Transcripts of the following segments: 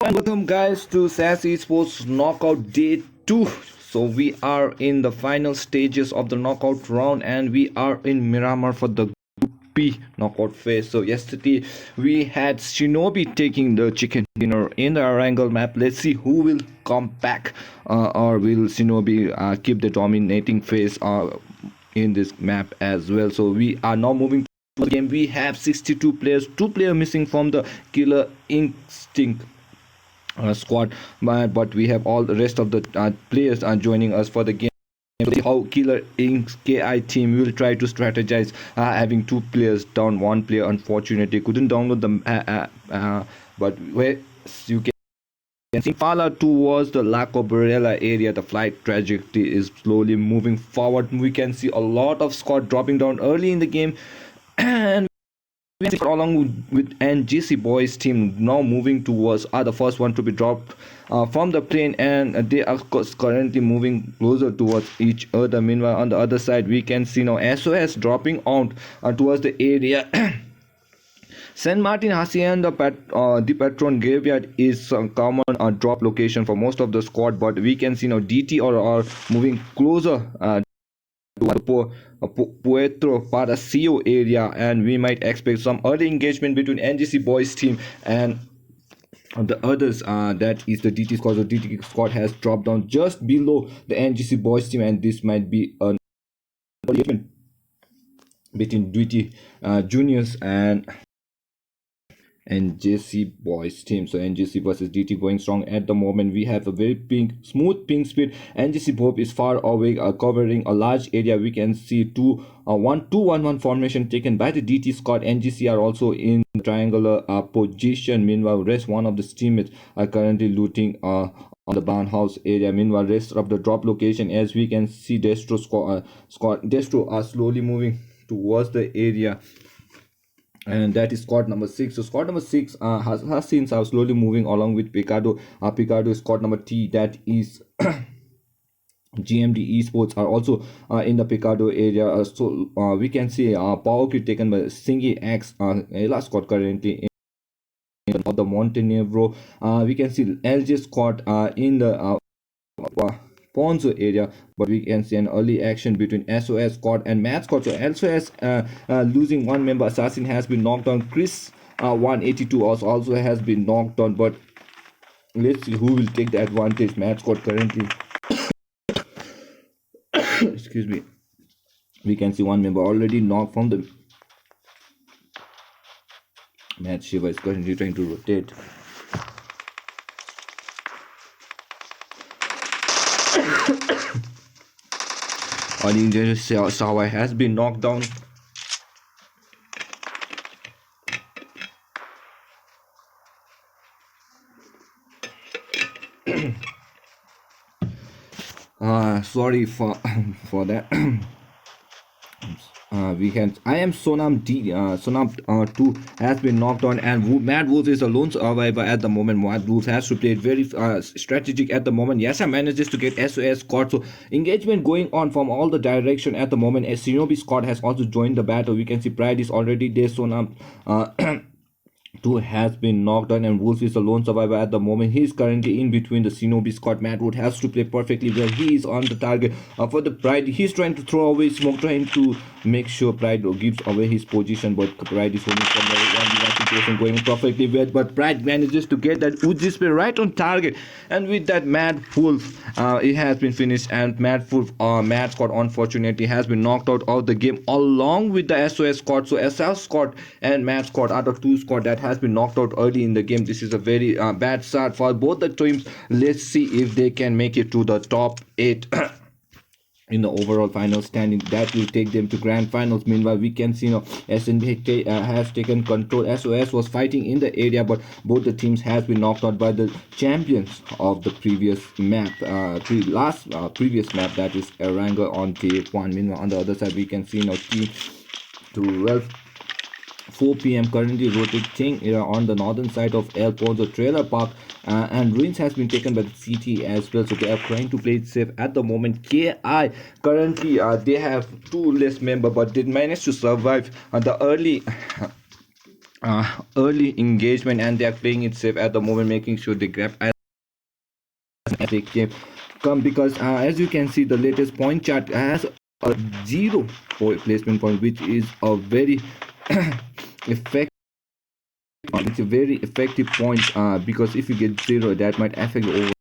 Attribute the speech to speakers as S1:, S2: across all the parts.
S1: Welcome guys to SasEsports Knockout Day 2. So we are in the final stages of the knockout round and we are in Miramar for the Group B knockout phase. So yesterday we had Shinobi taking the chicken dinner in the Erangel map. Let's see who will come back or will Shinobi keep the dominating phase in this map as well. So we are now moving to the game. We have 62 players, 2 players missing from the Killer Instinct squad, but we have all the rest of the players are joining us for the game. See how Killer Inc.'s KI team will try to strategize, having 2 players down, 1 player unfortunately couldn't download them, but where you can see Pala towards the Laco Barella area. The flight trajectory is slowly moving forward. We can see a lot of squad dropping down early in the game and along with NGC boys team now moving towards the first one to be dropped from the plane, and they are currently moving closer towards each other. Meanwhile, on the other side we can see now SOS dropping out towards the area. San Martin Hacienda, the Patron Graveyard is a common drop location for most of the squad, but we can see now DT are moving closer to the Puerto Paracio area, and we might expect some early engagement between NGC boys team and the others. That is the DT squad. The DT squad has dropped down just below the NGC boys team, and this might be an engagement between DT juniors and NGC boys team. So NGC versus DT going strong at the moment. We have a very smooth ping speed. NGC Bob is far away, covering a large area. We can see 1-2-1-1 formation taken by the DT squad. NGC are also in triangular position. Meanwhile, rest one of the teammates are currently looting on the barn house area. Meanwhile, rest of the drop location, as we can see Destro Destro are slowly moving towards the area, and that is squad number 6. So squad number 6 has seen slowly moving along with Picado. Picado is squad number T, that is GMD Esports are also in the Picado area. So we can see power kit taken by Singi X, last squad currently in the Montenegro. We can see LJ squad in the Ponzo area, but we can see an early action between SOS squad and Mad squad. So SOS losing 1 member. Assassin has been knocked down. Chris 182 also has been knocked down, but let's see who will take the advantage. Mad squad currently excuse me, we can see 1 member already knocked from the Mad. Shiva is currently trying to rotate. Sawa has been knocked down. Sorry for that. I am Sonam D. Sonam 2 has been knocked on, and Mad Wolf is a lone survivor at the moment. Mad Wolf has to play it very strategic at the moment. Yasa manages to get SOS squad, so engagement going on from all the direction at the moment. As Shinobi squad has also joined the battle. We can see Pride is already there. Sonam 2 has been knocked down, and Wolf is a lone survivor at the moment. He is currently in between the Shinobi squad. Madwood has to play perfectly well. He is on the target for the Pride. He's trying to throw away smoke, trying to make sure Pride gives away his position, but Pride is holding from the 1v1 situation, going perfectly well. But Pride manages to get that Uzi spray right on target, and with that, Mad Wolf it has been finished, and Mad Wolf Mad squad unfortunately has been knocked out of the game along with the SOS squad. So SL squad and Mad squad are the 2 squad that has been knocked out early in the game. This is a very bad start for both the teams. Let's see if they can make it to the top 8 in the overall final standing. That will take them to grand finals. Meanwhile, we can see now SNBK has taken control. SOS was fighting in the area, but both the teams has been knocked out by the champions of the previous map, previous map, that is Erangel on day 1. Meanwhile, on the other side we can see now team 12 4 p.m. currently rotating on the northern side of El Ponzo Trailer Park, and Ruins has been taken by the CT as well, so they are trying to play it safe at the moment. KI currently they have 2 less members, but they managed to survive the early early engagement, and they are playing it safe at the moment, making sure they grab as they can come, because as you can see, the latest point chart has a 0 placement point, which is a very effective. It's a very effective point, because if you get 0, that might affect your overall.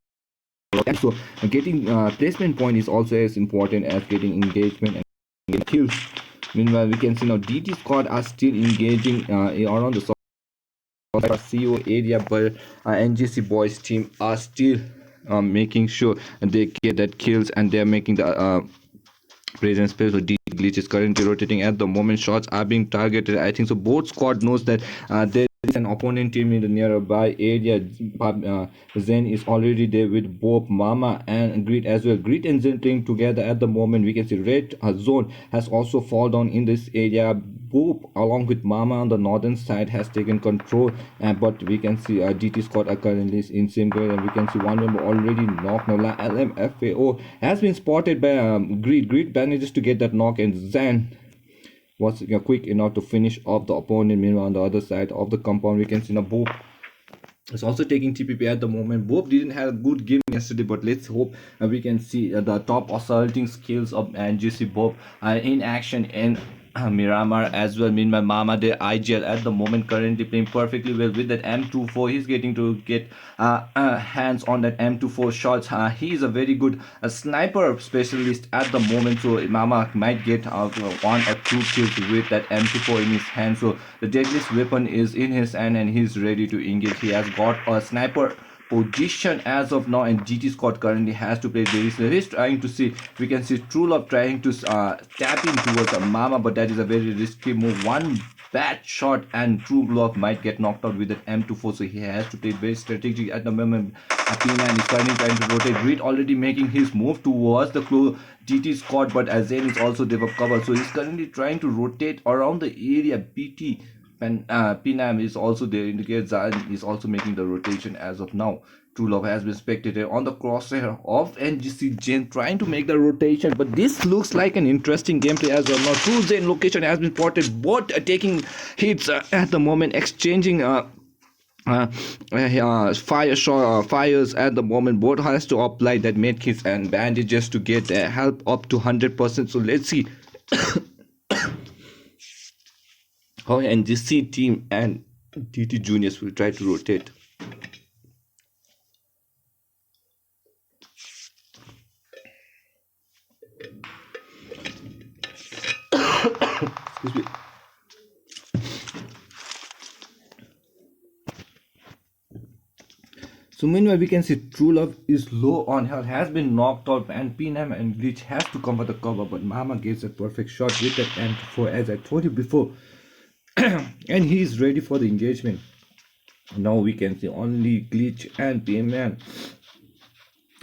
S1: So getting placement point is also as important as getting engagement and getting kills. Meanwhile, we can see now DT squad are still engaging around the CO area, but NGC boys team are still making sure they get that kills, and they are making the present space. So D glitch is currently rotating at the moment. Shots are being targeted. I think so. Both squad knows that there is an opponent team in the nearby area. Zen is already there with both Mama and Grit as well. Grit and Zen playing together at the moment. We can see red zone has also fallen down in this area. Boop along with Mama on the northern side has taken control, but we can see GT squad are currently in same grade, and we can see one member already knocked. Now LMFAO has been spotted by Greed. Greed manages to get that knock, and Zan was quick enough to finish off the opponent. Meanwhile, on the other side of the compound, we can see now Boop is also taking TPP at the moment. Boop didn't have a good game yesterday, but let's hope we can see the top assaulting skills of NGC Boop in action in Miramar as well. Meanwhile, Mama de IGL at the moment currently playing perfectly well with that M24. He's getting to get hands on that M24 shots. He is a very good sniper specialist at the moment, so Mama might get 1 or 2 kills with that M24 in his hand. So the deadliest weapon is in his hand, and he's ready to engage. He has got a sniper position as of now, and GT squad currently has to play very slow. He's trying to see, we can see True Love trying to tap in towards Mama, but that is a very risky move. One bad shot and True Love might get knocked out with that M24, so he has to play very strategic at the moment. P9 is currently trying to rotate. Reed already making his move towards the close GT squad, but Azen is also there for cover, so he's currently trying to rotate around the area. BT and Pinam is also there, indicates Zion is also making the rotation as of now. True Love has been spectated on the crosshair of NGC Jen trying to make the rotation, but this looks like an interesting gameplay as well. Now True Zen location has been spotted, both taking hits at the moment, exchanging fires at the moment. Both has to apply that medkits and bandages to get help up to 100%. So let's see how NGC team and DT Juniors will try to rotate. Excuse me. So meanwhile, we can see True Love is low on health, has been knocked out, and Pinam and Glitch has to come for the cover, but Mama gives a perfect shot with that M4, as I told you before. And he is ready for the engagement. Now we can see only Glitch and PM.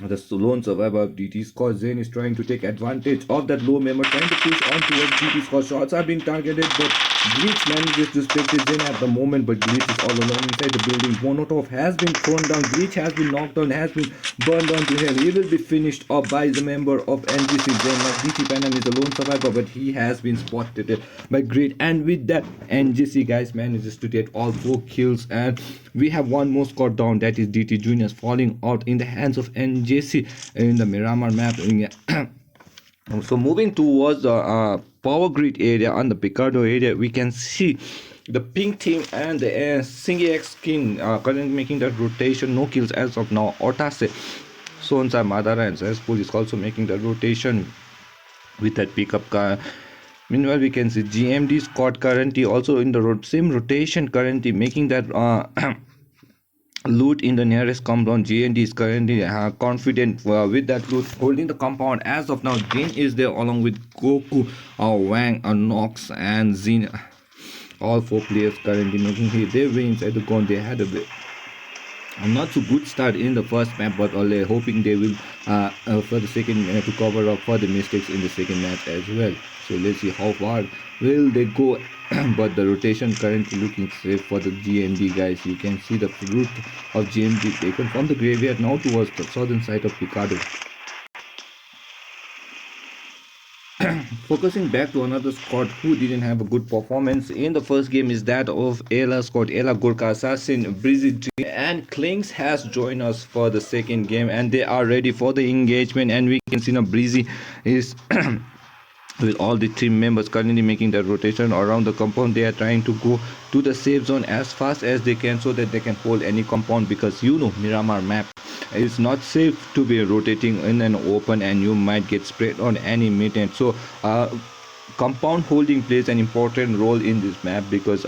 S1: The lone survivor of DT squad. Zen is trying to take advantage of that low member, trying to push on towards DT squad. Shots are being targeted, but Glitch manages to spectate Zen at the moment, but Glitch is all alone inside the building. Monotov has been thrown down. Glitch has been knocked down, has been burned on to hell. He will be finished up by the member of NGC Zen. Now DT Panam is a lone survivor, but he has been spotted by Grid, and with that, NGC guys manages to get all 4 kills, and we have one more squad down, that is DT Juniors, falling out in the hands of NGC in the Miramar map. So moving towards the power grid area and the Picardo area, we can see the pink team and the Singex King currently making that rotation. No kills as of now. Otase, Sonsa, Madara and SasEsports is also making the rotation with that pickup car. Meanwhile, we can see GMD squad currently also in the same rotation, currently making that loot in the nearest compound. GND is currently confident with that loot, holding the compound as of now. Jin is there along with Goku, Wang, Nox and Zin. All 4 players currently making their way inside the gun. They had a not so good start in the first map, but only hoping they will for the second to cover up for the mistakes in the second match as well. So let's see how far will they go. But the rotation currently looking safe for the GMD guys. You can see the route of GMD taken from the graveyard now towards the southern side of Picardo. Focusing back to another squad who didn't have a good performance in the first game is that of Ela squad. Ela Gurkha Assassin, Breezy Dream and Clinks has joined us for the second game, and they are ready for the engagement. And we can see now Breezy is with all the team members currently making the rotation around the compound. They are trying to go to the safe zone as fast as they can so that they can hold any compound, because Miramar map, it's not safe to be rotating in an open and you might get sprayed on any minute. So compound holding plays an important role in this map, because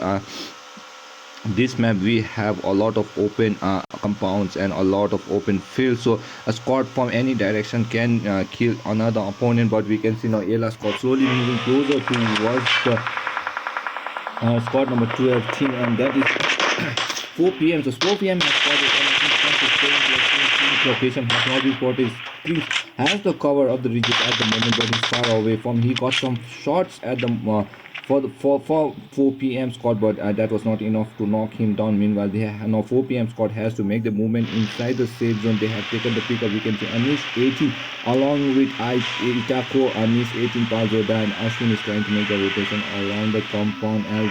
S1: this map we have a lot of open compounds and a lot of open fields, so a squad from any direction can kill another opponent. But we can see now Ela squad slowly moving closer towards the squad number 12 team, and that is 4 p.m. So 4 p.m. squad is location has not been spotted. Please has the cover of the region at the moment, but he's far away from. He got some shots at the for 4 p.m. squad, but that was not enough to knock him down. Meanwhile, they have, now 4 p.m. squad has to make the movement inside the safe zone. They have taken the pick up. We can see Anish 18 along with Itako, Anish 18, Palzoda, and Ashwin is trying to make a rotation around the compound as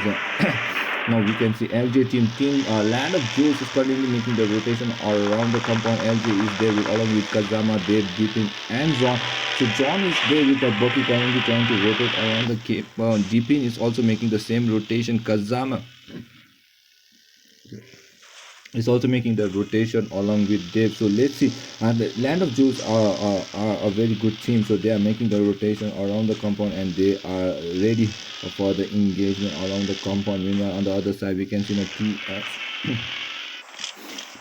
S1: now we can see LJ team Land of Jules is currently making the rotation around the compound. LJ is there with, along with Kazama, Dave, Deepin and John. So John is there with the Bucky currently trying to rotate around the cape. Deepin is also making the same rotation. Kazama is also making the rotation along with Dave. So let's see. And the Land of Jews are a very good team, so they are making the rotation around the compound and they are ready for the engagement along the compound. Meanwhile, on the other side we can see the TX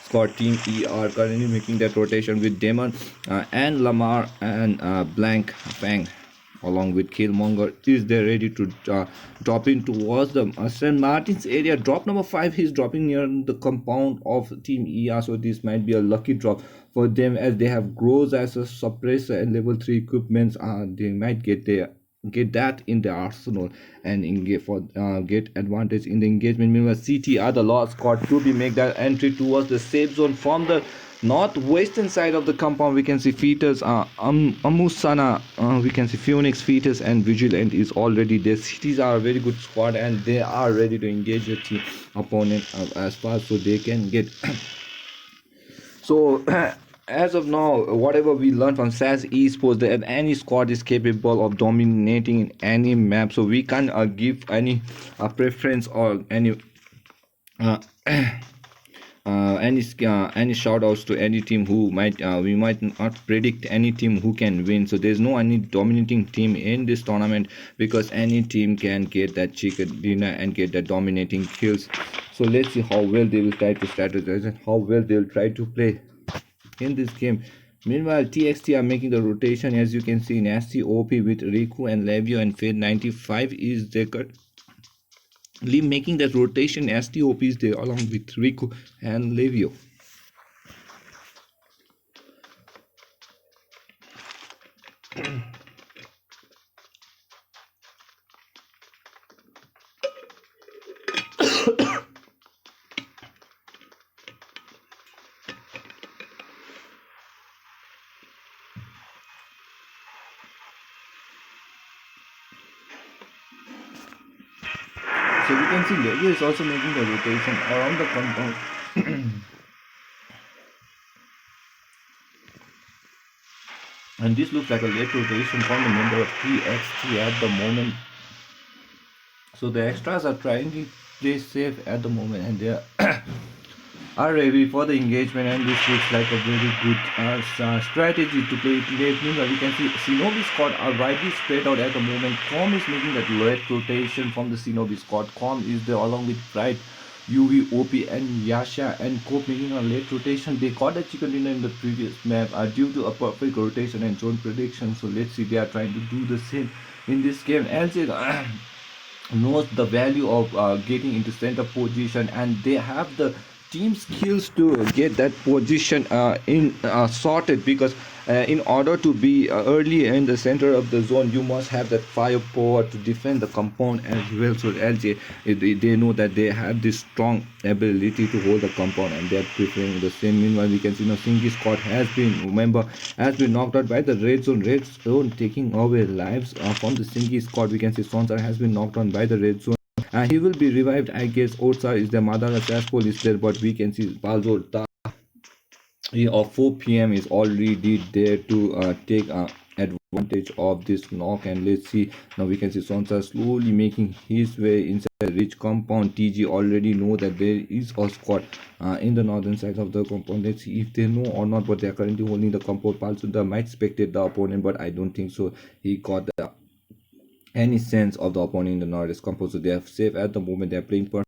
S1: squad team ER currently making that rotation with Demon and Lamar and Blank Fang along with Killmonger is there ready to drop in towards the St. Martin's area. Drop number 5, he's dropping near the compound of Team ER, so this might be a lucky drop for them as they have Grows as a suppressor and level 3 equipments. They might get that in their arsenal and get advantage in the engagement. Meanwhile, CT the Lost Squad to be make that entry towards the safe zone from the northwestern side of the compound. We can see Fetus, Amusana, we can see Phoenix, Fetus and Vigilant is already there. Cities are a very good squad and they are ready to engage the team opponent as fast so they can get so as of now, whatever we learned from SasEsports, that any squad is capable of dominating in any map, so we can't give any preference or any shout outs to any team who might we might not predict any team who can win. So there's no any dominating team in this tournament, because any team can get that chicken dinner and get that dominating kills. So let's see how well they will try to strategize and how well they will try to play in this game. Meanwhile, TXT are making the rotation. As you can see, Nasty OP with Riku and Levio and Fade 95 is there making that rotation. Nasty OP is there along with Riku and Levio. So we can see Levio is also making the rotation around the compound. And this looks like a late rotation from the member of TXT at the moment. So the extras are trying to play safe at the moment and they are ready for the engagement, and this looks like a very good strategy to play it late. Meanwhile, we can see Shinobi squad are widely spread out at the moment. Com is making that late rotation from the Shinobi squad. Com is there along with Pride, UV, OP and Yasha and Cope making a late rotation. They got a chicken dinner in the previous map due to a perfect rotation and zone prediction. So let's see, they are trying to do the same in this game. LJ knows the value of getting into center position, and they have the team skills to get that position in sorted, because in order to be early in the center of the zone, you must have that firepower to defend the compound as well. So LJ, they know that they have this strong ability to hold the compound, and they're preferring the same. Meanwhile, we can see Singi squad has been knocked out by the red zone taking away lives from the Singi squad. We can see Sonsar has been knocked on by the red zone. He will be revived, I guess. Otsa is there, Madara Saspol is there, but we can see Balzo of 4 p.m. is already there to take advantage of this knock. And let's see, now we can see Sonsa slowly making his way inside the rich compound. TG already know that there is a squad in the northern side of the compound. Let's see if they know or not, but they are currently holding the compound. Palsunda might spectate the opponent, but I don't think so. He got any sense of the opponent in the northeast compound, so they are safe at the moment. They are playing perfect.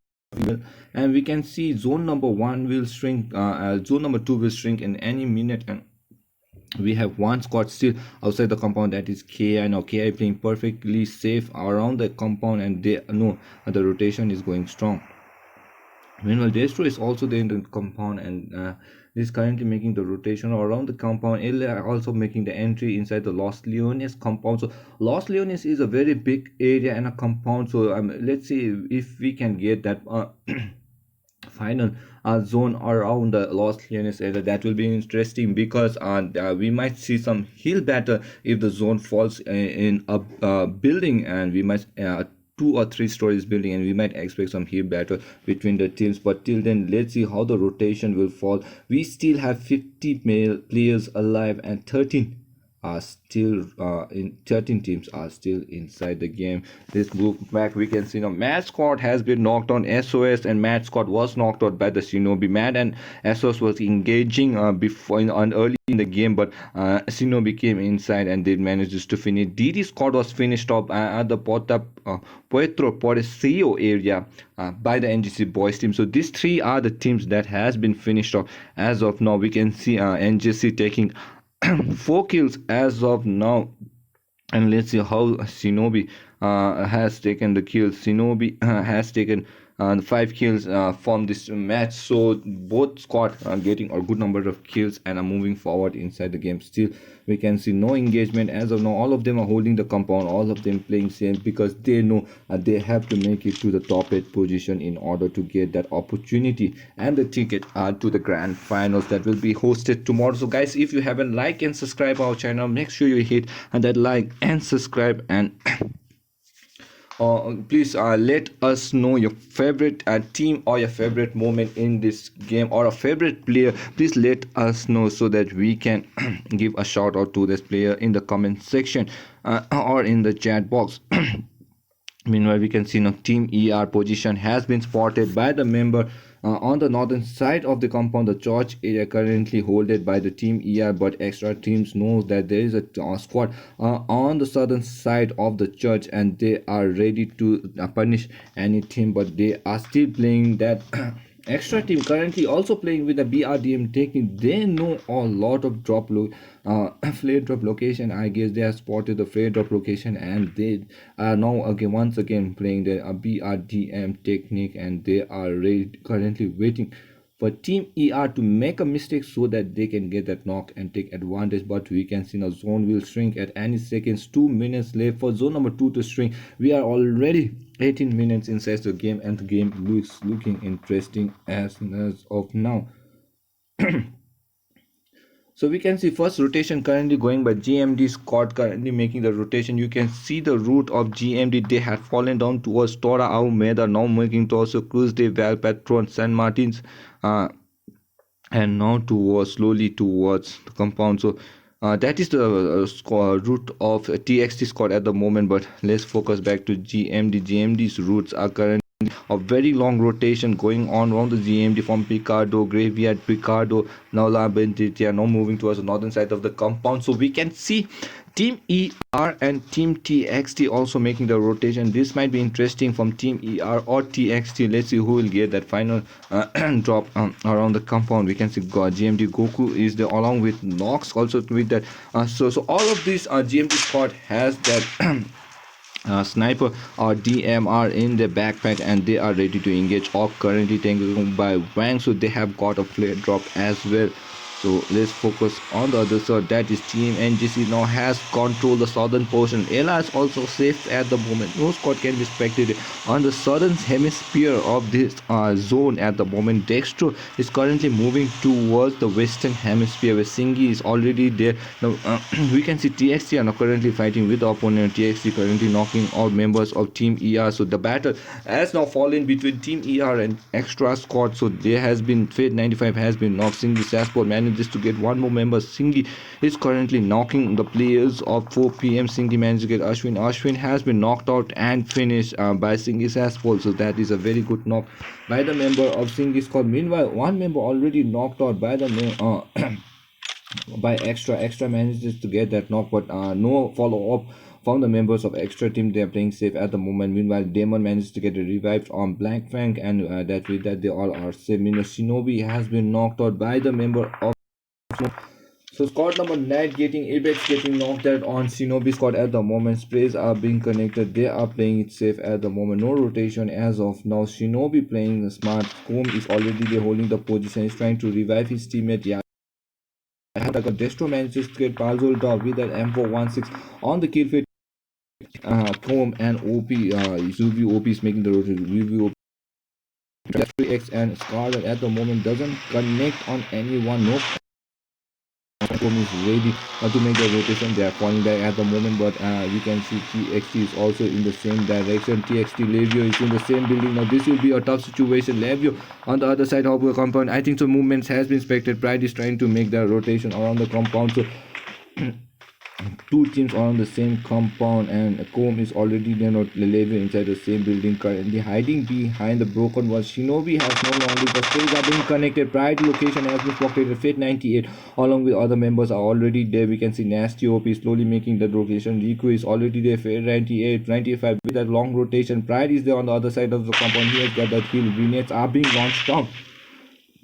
S1: And we can see zone number 1 will shrink, zone number 2 will shrink in any minute, and we have one squad still outside the compound, that is KI. Now KI playing perfectly safe around the compound, and they know the rotation is going strong. Meanwhile, Destro is also there in the compound, and is currently making the rotation around the compound. Elia also making the entry inside the Los Leones compound. So Los Leones is a very big area and a compound. So let's see if we can get that final zone around the Los Leones area. That will be interesting, because we might see some hill battle if the zone falls in a building, and we might 2 or 3 stories building, and we might expect some heat battle between the teams. But till then, let's see how the rotation will fall. We still have 50 male players alive, and 13 are still 13 teams are still inside the game. Let's move back. We can see now Mad Squad has been knocked on SOS, and Mad Squad was knocked out by the Shinobi. Mad and SOS was engaging before early in the game, but Shinobi came inside and they managed to finish. DD Squad was finished off at the Puerto Porcio area by the NGC boys team. So these 3 are the teams that has been finished off as of now. We can see NGC taking 4 kills as of now, and let's see how Shinobi has taken the kills. Shinobi has taken 5 kills from this match, so both squad are getting a good number of kills and are moving forward inside the game. Still, we can see no engagement as of now. All of them are holding the compound, all of them playing safe, because they know they have to make it to the top 8 position in order to get that opportunity and the ticket to the grand finals that will be hosted tomorrow. So guys, if you haven't liked and subscribed our channel, make sure you hit that like and subscribe, and please let us know your favorite team or your favorite moment in this game, or a favorite player. Please let us know so that we can give a shout out to this player in the comment section or in the chat box. Meanwhile, we can see now team ER position has been spotted by the member on the northern side of the compound. The church area currently holded by the team ER, but extra teams know that there is a squad on the southern side of the church, and they are ready to punish any team, but they are still playing that extra team currently also playing with the BRDM taking. They know a lot of flare drop location. I guess they have spotted the flare drop location, and they are now once again playing the BRDM technique, and they are currently waiting for team ER to make a mistake so that they can get that knock and take advantage. But we can see now zone will shrink at any seconds. 2 minutes left for zone number 2 to shrink. We are already 18 minutes inside the game, and the game looks looking interesting as of now. So we can see first rotation currently going by GMD squad, currently making the rotation. You can see the route of GMD. They had fallen down towards Tora Aumeda, now making towards Cruz de Valpatron, San Martins, and now slowly towards the compound. So that is the route of TXT squad at the moment, but let's focus back to GMD. GMD's routes are currently a very long rotation going on around the GMD from Picardo, Graveyard, Picardo, now La Bentitia, now moving towards the northern side of the compound. So we can see Team ER and Team TXT also making the rotation. This might be interesting from Team ER or TXT. Let's see who will get that final drop around the compound. We can see GMD Goku is there along with Nox also with that. So all of these GMD squad has that sniper or DMR in their backpack, and they are ready to engage or currently taken by Wang, so they have got a flare drop as well. So let's focus on the other side, that is Team NGC now has controlled the southern portion. Ella is also safe at the moment. No squad can be expected on the southern hemisphere of this zone at the moment. Dextro is currently moving towards the western hemisphere where Singi is already there. Now we can see TXT are now currently fighting with the opponent. TXT currently knocking out members of Team ER. So the battle has now fallen between Team ER and Extra Squad. So there has been Fate 95 has been knocked. Singi SasEsports manages to get one more member. Singi is currently knocking the players of 4 p.m. Singi managed to get Ashwin. Ashwin has been knocked out and finished by Singi SasEsports. So that is a very good knock by the member of Singi squad. Meanwhile, one member already knocked out by the by Extra manages to get that knock, but no follow up from the members of Extra team. They are playing safe at the moment. Meanwhile, Damon managed to get revived on Black Fang, and that with that they all are safe. Meanwhile, Shinobi has been knocked out by the member of. So squad number 9 getting Apex getting knocked out on Shinobi squad at the moment. Sprays are being connected. They are playing it safe at the moment. No rotation as of now. Shinobi playing smart. Comb is already there holding the position. He's trying to revive his teammate. Yeah. Destro manages to get Palzol dog with that M416 on the kill feed. Comb and OP, Zubi OP is making the rotation. Zubi OP, X and Scarlet at the moment doesn't connect on anyone. Nope. Comb is ready to make the rotation. They are falling back at the moment, but we can see TXT is also in the same direction. TXT Levio is in the same building. Now this will be a tough situation. Levio on the other side of the compound. I think so movements has been expected. Pride is trying to make the rotation around the compound. So two teams are on the same compound, and Comb is already there, not Levio inside the same building, currently hiding behind the broken wall. Shinobi has no longer, the sprays are being connected. Pride location has been spotted. Fate 98 along with other members are already there. We can see Nasty OP slowly making the rotation. Riku is already there. Fate 98, 95 with that long rotation. Pride is there on the other side of the compound. He has got that kill. Grenades are being launched down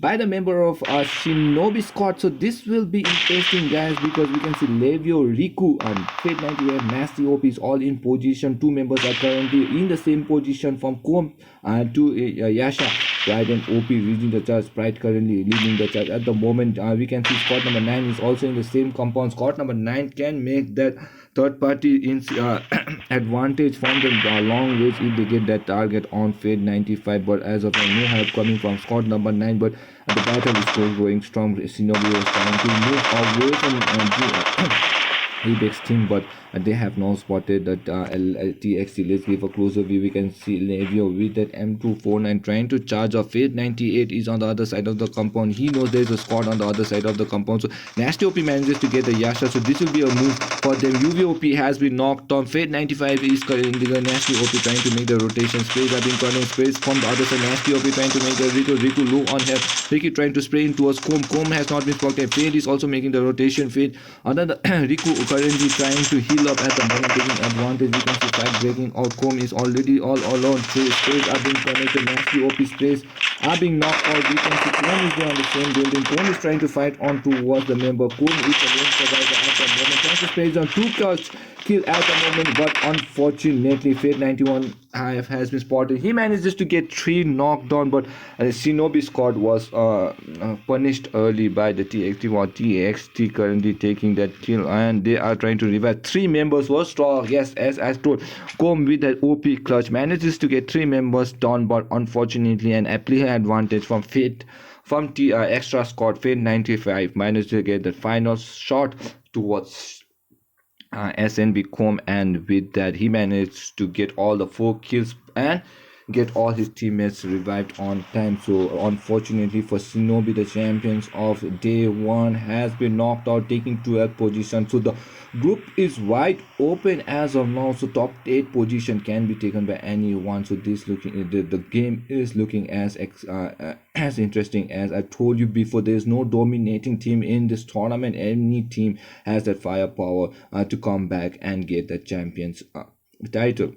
S1: by the member of Shinobi squad. So this will be interesting, guys, because we can see Levio, Riku and Fate 98, Nasty OP is all in position. Two members are currently in the same position from Kom to Yasha. Pride and OP reaching the charge. Pride currently leading the charge at the moment. We can see squad number 9 is also in the same compound. Squad number 9 can make that third party in advantage from the long range if they get that target on Fate 95, but as of now no help coming from squad number 9, but the battle is still going strong. Shinobi is trying to move away from Apex team, but they have now spotted that TXT. Let's give a closer view. We can see Levio with that M249 trying to charge off. Fate 98 is on the other side of the compound. He knows there's a squad on the other side of the compound, so Nasty OP manages to get the Yasha, so this will be a move for them. UVOP has been knocked on. Fate 95 is currently the Nasty OP trying to make the rotation. Sprays are being current. Sprays from the other side. Nasty OP trying to make the Riku low on health. Ricky trying to spray in towards Comb. Comb has not been spotted. Fate is also making the rotation. Fate another Riku currently trying to heal up at the moment, taking advantage. We can see fight breaking out. Comb is already all alone. Sprays are being connected. Nasty OP sprays are being knocked out. We can see Comb is there on the same building. Comb is trying to fight on towards the member. Comb is a lone survivor at the moment. Trying to sprays on two kill at the moment, but unfortunately Fate 91 has been spotted. He manages to get 3 knocked down, but Shinobi squad was punished early by the TXT, while TXT currently taking that kill, and they are trying to revive 3 members. Was strong, yes, as I told. Comb with that OP clutch manages to get 3 members down, but unfortunately an player advantage from Fate from Extra squad. Fate 95 managed to get the final shot towards SNB Comb, and with that he managed to get all the 4 kills and get all his teammates revived on time. So unfortunately for Shinobi, the champions of day 1 has been knocked out, taking 12th position. So the group is wide open as of now, so top 8 position can be taken by anyone. So this looking the game is looking as interesting as I told you before. There is no dominating team in this tournament. Any team has that firepower to come back and get the champions title.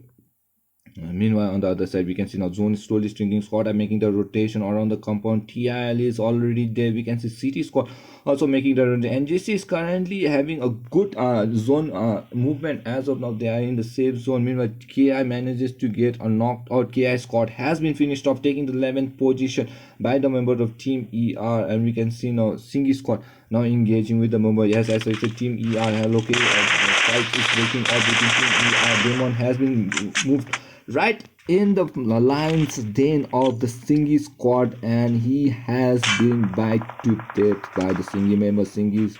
S1: Meanwhile, on the other side, we can see now Zone is slowly stringing squad and making the rotation around the compound. TIL is already there. We can see City squad also making the rotation. NJC is currently having a good zone movement as of now. They are in the safe zone. Meanwhile, KI manages to get a knocked out. KI squad has been finished off, taking the 11th position by the member of Team ER. And we can see now Singi squad now engaging with the member. Yes, as I said, Team ER. Hello, okay. Fight is breaking out between Team ER. Demon has been moved right in the lion's den of the Singi squad, and he has been bite to death by the Singi member. Singi's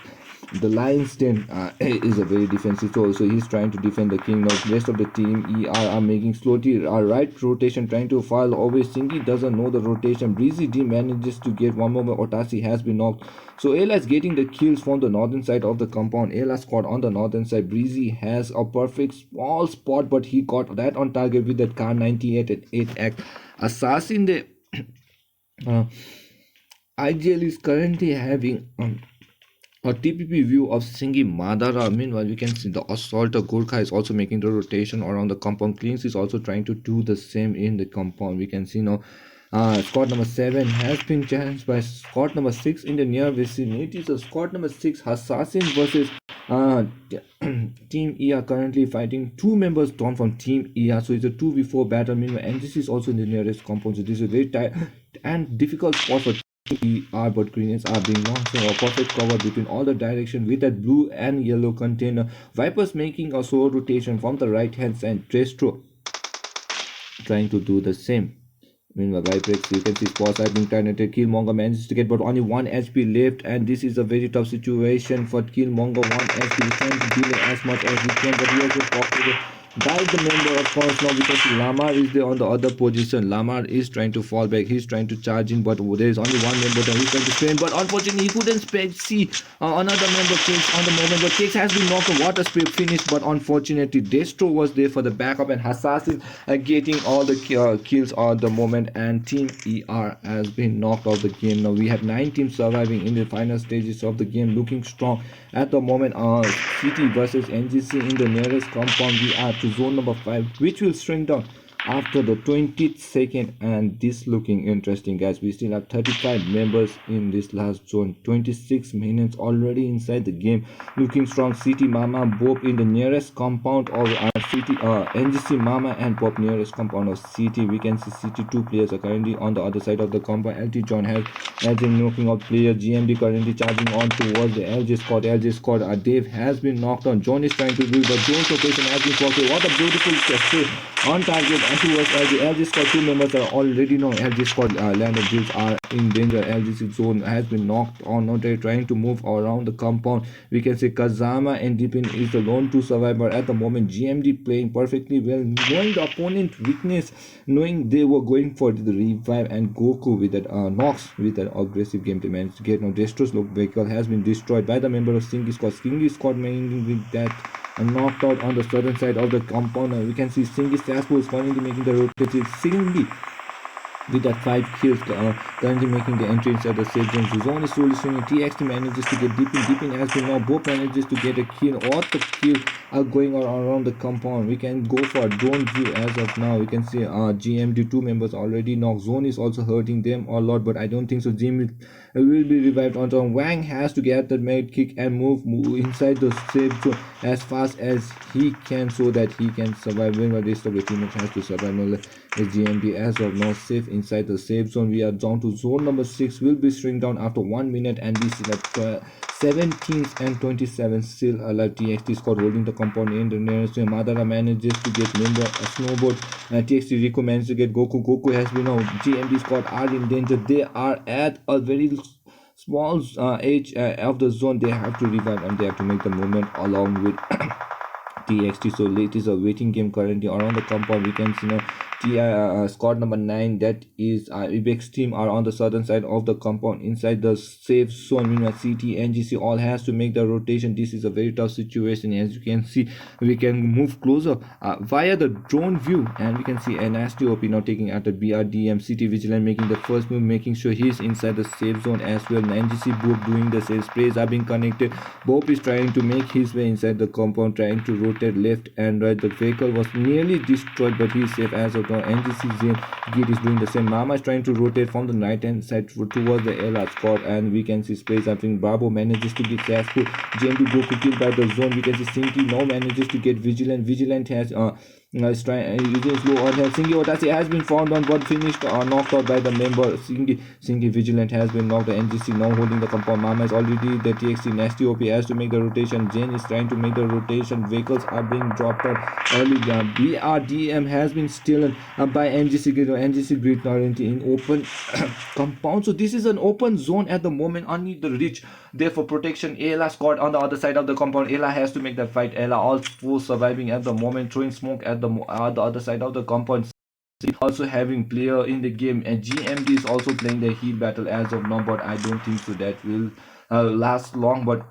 S1: the lion's den is a very defensive role, so he's trying to defend the king. Now the rest of the team are making slowly right rotation, trying to file always. Singi doesn't know the rotation. Breezy D manages to get one more. Otasi has been knocked, so Ella is getting the kills from the northern side of the compound. Ella squad on the northern side. Breezy has a perfect small spot, but he got that on target with that car 98 at 8 act. Assassin the IGL is currently having a TPP view of Singi Madara. Meanwhile, we can see the Assaulter Gurkha is also making the rotation around the compound. Cleans is also trying to do the same in the compound. We can see now squad number 7 has been challenged by squad number 6 in the near vicinity. So squad number 6 Assassin versus Team ER currently fighting 2 members down from Team ER. So it's a 2v4 battle. Meanwhile, NGC is also in the nearest compound. So this is a very tight and difficult spot for ER, but grenades are being launched. So a perfect cover between all the direction with that blue and yellow container. Vipers making a solo rotation from the right hand side. Destro trying to do the same. Meanwhile, Viprex, you can see spots are being targeted. Killmonger manages to get but only 1 HP left, and this is a very tough situation for Killmonger. 1 HP, he's trying to delay as much as he can, but he has been popular by the member, of course. Now because Lamar is there on the other position. Lamar is trying to fall back, he's trying to charge in, but there is only one member that he's trying to spin, but unfortunately he couldn't see another member. Cakes on the moment, but Cakes has been knocked. The water spray finished, but unfortunately Destro was there for the backup, and Assassin getting all the kills at the moment, and Team ER has been knocked out of the game. Now we have 9 teams surviving in the final stages of the game, looking strong at the moment. City versus NGC in the nearest compound. We are to zone number 5, which will shrink down after the 20th second, and this looking interesting, guys. We still have 35 members in this last zone. 26 minutes already inside the game, looking strong. City Mama Bob in the nearest compound of City NGC Mama and Bob nearest compound of City. We can see City 2 players are currently on the other side of the compound. LT John has been knocking out player. GMD currently charging on towards the LG squad. Dave has been knocked on. John is trying to do, but John's location has been blocked. What a beautiful stay on target and towards LG. LG squad 2 members are already known. LG squad landed drills are in danger. LG zone has been knocked on. Now they're trying to move around the compound. We can say Kazama and Deepin is the lone 2 survivor at the moment. GMD playing perfectly well, knowing the opponent weakness, knowing they were going for the revive, and Goku with that Nox with an aggressive game they managed to get. Now Destro's vehicle has been destroyed by the member of Singi squad. Singi squad mainly with that knocked out on the southern side of the compound. We can see Singi SasEsports finally making the rotation. Singi with that 5 kills, currently making the entry inside the safe zone. Zone is slowly swinging. TXT manages to get deep in as we now both manages to get a kill. What the kill are going on around the compound. We can go for a drone view as of now. We can see GMD 2 members already knocked. Zone is also hurting them a lot, but I don't think so. Jim will be revived on time. Wang has to get that med kick and move inside the safe zone as fast as he can, so that he can survive when the rest of the teammates has to survive. No, GMD as of now safe inside the safe zone. We are down to zone number 6. Will be shrink down after 1 minute, and we see that 17 and 27 still alive. TXT squad holding the compound in the nearest. Madara manages to get member a snowboard, and TXT Rico manages to get Goku. Goku has been out. GMD squad are in danger. They are at a very small edge of the zone. They have to revive, and they have to make the movement along with TXT. So it is a waiting game currently around the compound. We can see now squad number 9, that is Ibex team, are on the southern side of the compound inside the safe zone. Meanwhile, CT, NGC all has to make the rotation. This is a very tough situation. As you can see, we can move closer via the drone view, and we can see an STOP now taking at the BRDM. CT Vigilant making the first move, making sure he's inside the safe zone as well. NGC Boop doing the same. Sprays are being connected. Boop is trying to make his way inside the compound, trying to rotate left and right. The vehicle was nearly destroyed, but he's safe as of now. NGC Zane Gate is doing the same. Mama is trying to rotate from the right hand side towards the LR squad, and we can see Sprays are being. Bravo manages to get Saspo. Jane to go killed by the zone. We can see Sinky now manages to get Vigilant. Vigilant has is trying using slow on. Singy Otasi has been found on, but finished knocked out by the member. Singy Vigilant has been knocked. The NGC now holding the compound. Mama is already the TXT. Nasty OP has to make the rotation. Jane is trying to make the rotation. Vehicles are being dropped out early. BRDM has been stolen by NGC Grid. NGC Grid currently in open compound. So this is an open zone at the moment. Only the reach there for protection. Ayla squad on the other side of the compound. Ayla has to make that fight. Ayla all four surviving at the moment, throwing smoke at the other side of the compound. Also having player in the game, and GMD is also playing the heat battle as of now, but I don't think so that will last long. But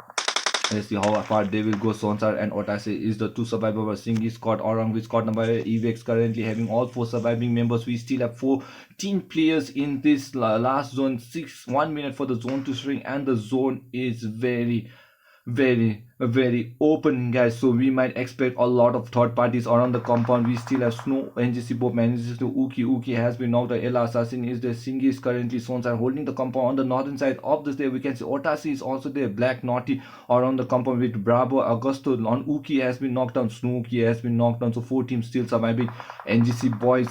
S1: let's see how far they will go. Sonsar and Otase is the two survivors. Singi squad along with squad number EVX currently having all four surviving members. We still have 14 players in this last zone. 1 minute for the zone to shrink, and the zone is very open, guys. So we might expect a lot of third parties around the compound. We still have Snow, NGC Bob manages to Uki has been knocked. The Ella Assassin is there. Singi is currently Sons are holding the compound on the northern side of the state. We can see Otasi is also there. Black Naughty around the compound with Bravo. Augusto on Uki has been knocked down. Snow Uki has been knocked down. So 4 teams still surviving. NGC boys,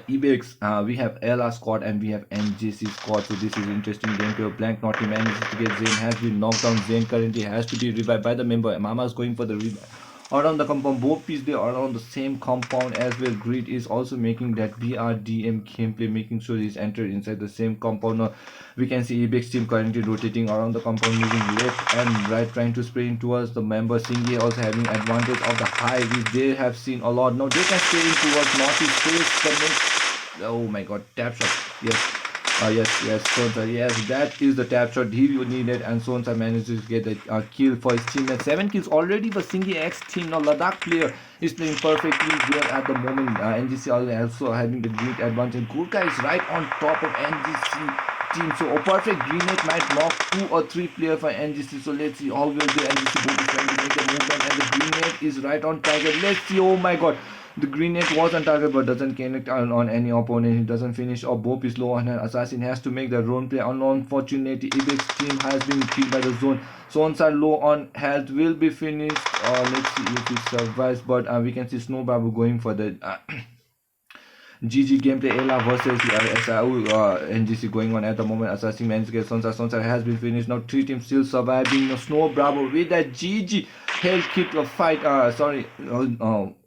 S1: Ebex, we have LR squad and we have NGC squad. So this is interesting game to Blank Naughty manages to get Zane, has been knocked down. Zane currently has to be revived by the member. Mama is going for the revive around the compound. Both pieces they are around the same compound as well. Grid is also making that BRDM gameplay, making sure he's entered inside the same compound. Now we can see Ebex team currently rotating around the compound, moving left and right, trying to spray in towards the member. Singi also having advantage of the high, which they have seen a lot. Now they can spray in towards Naughty space. Oh my god, tap shot. Yes, Sonsa, yes, that is the tap shot he needed, and Sonsa manages to get a kill for his teammate. 7 kills already for Singi X team. Now Ladakh player is playing perfectly well at the moment. NGC also having the great advantage. Gurkha is right on top of NGC team, so a perfect grenade might knock 2 or 3 players for NGC. So let's see how will the NGC both is trying to make a movement, and the grenade is right on target. Let's see. Oh my god, the grenade was on target but doesn't connect on any opponent. He doesn't finish off. Bob is low on an assassin, has to make the drone play. Unfortunately, Ibex team has been killed by the zone. Zones are low on health, will be finished. Let's see if he survives, but we can see Snow Babu going for the GG gameplay. Ella versus NGC going on at the moment. Assassin managed to get Sonsa has been finished. Now 3 teams still surviving. Now Snow Bravo with that GG health kit of fight.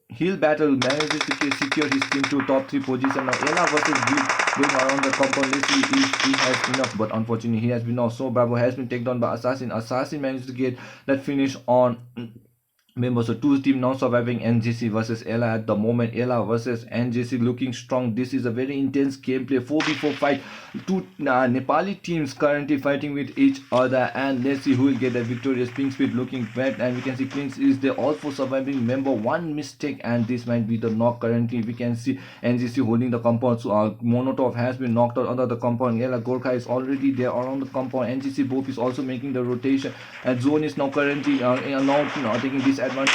S1: Heal battle manages to secure his team to top 3 position. Now Ella versus G going around the compound. Let's see if he has enough, but unfortunately he has been now. So Bravo has been taken down by Assassin. Assassin managed to get that finish on members. So 2 team now surviving. NGC versus Ella at the moment. Ella versus NGC looking strong. This is a very intense gameplay. 4v4 fight. 2 Nepali teams currently fighting with each other, and let's see who will get the victorious. Pink Speed looking bad, and we can see Clinch is there also surviving member. 1 mistake and this might be the knock. Currently we can see NGC holding the compound. So Monotov has been knocked out under the compound. Ella Gorkha is already there around the compound. NGC Boop is also making the rotation, and Zone is now currently taking this advantage.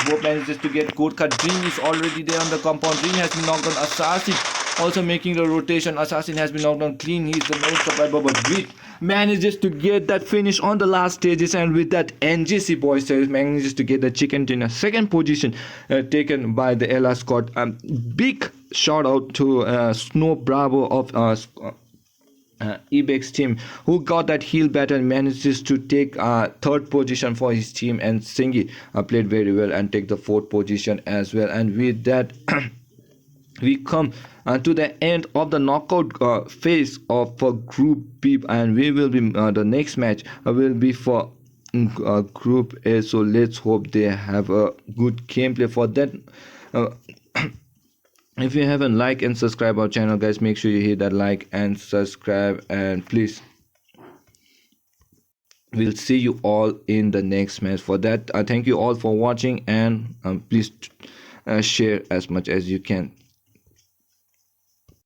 S1: Both manages to get Gorkha. Dream is already there on the compound. Dream has been knocked on. Assassin also making the rotation. Assassin has been knocked down clean. He's the most survivor, but Grit manages to get that finish on the last stages, and with that NGC boys manages to get the chicken dinner. Second position taken by the Ella squad. Big shout out to Snow Bravo of Ebex team, who got that heal battle and manages to take 3rd position for his team, and Singi played very well and take the 4th position as well. And with that we come to the end of the knockout phase of Group B, and we will be the next match will be for group A. So let's hope they have a good gameplay for that. uh, if you haven't liked and subscribe our channel, guys, make sure you hit that like and subscribe, and please, we'll see you all in the next match. For that, thank you all for watching, and please share as much as you can.